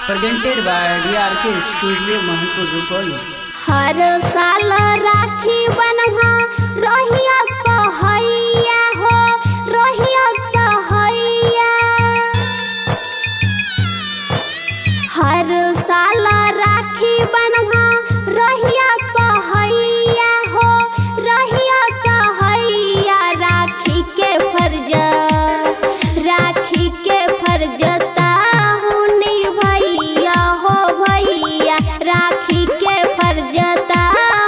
Presented by DRK studio Mohanpur Rupauli. हर साल राखी बन्हा रोहिया सहैया हो रोहिया सहैया। हर साल राखी बन्हा रोहिया सहैया हो रोहिया सहैया। राखी के फर्ज भैया हो भैया। राखी के फर्जता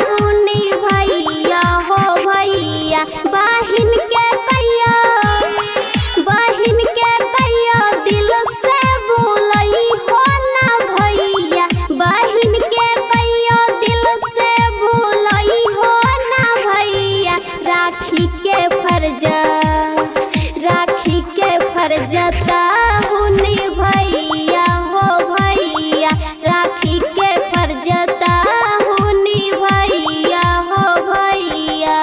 हुनी भैया हो भैया। बहिन के कहियो दिल से भूलई हो ना भैया। बहिन के कहियो दिल से भूलई हो ना भैया। राखी के फर्जता हुनी भैया हो भैया। राखी के फर्जता हुनी भैया हो भैया।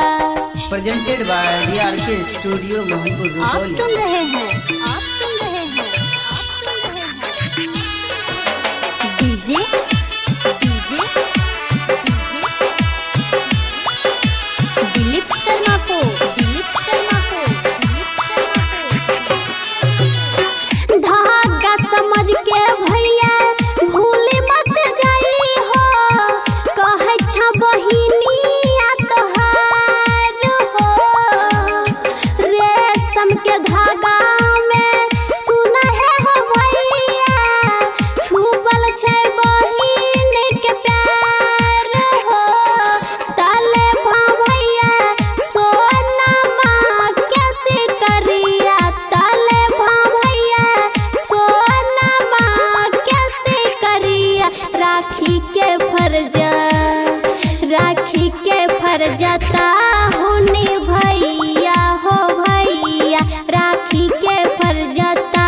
Presented by DRK studio Mohanpur Rupauli. आप सुन रहे हैं डीजे दिलीप शर्मा को धागा समझ के भैया भूल मत जाई हो। कहे छ बहिनिया तोहार हो। रेशम के धागा में सुना है हो भैया छुपल छै बहिन के प्यार हो। ताले भैया सोना माँ कैसे करिया। ताले भैया सोना माँ कैसे करिया। राखी के फर्जता हुनी भैया हो भैया। राखी के फर्जता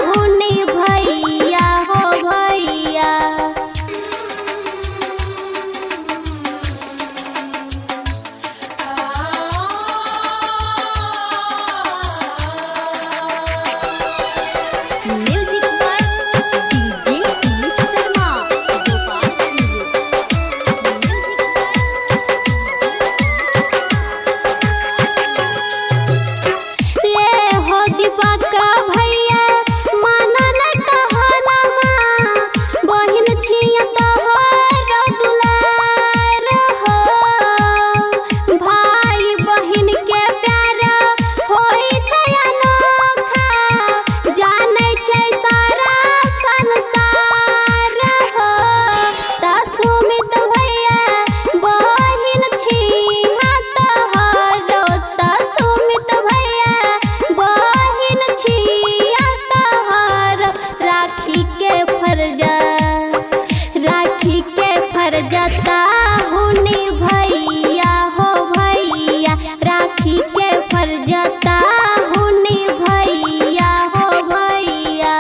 हुनी भैया हो भैया। म्यूजिक पर डीजे दिलीप शर्मा ये हो दीपा का भैया माना न कहना बहिन छिया तोहर दुलार हो। भाई बहिन के प्यार होई छै अनोखा जाने छै सारा संसार हो। सुमित भैया बहिन छिया तोहर सुमित भैया बहिन छिया तोहर। राखी के फर्जता हुनी भैया हो भैया। राखी के फर्जता हुनी भैया हो भैया।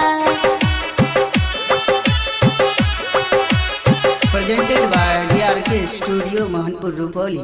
Presented by DRK studio Mohanpur Rupauli.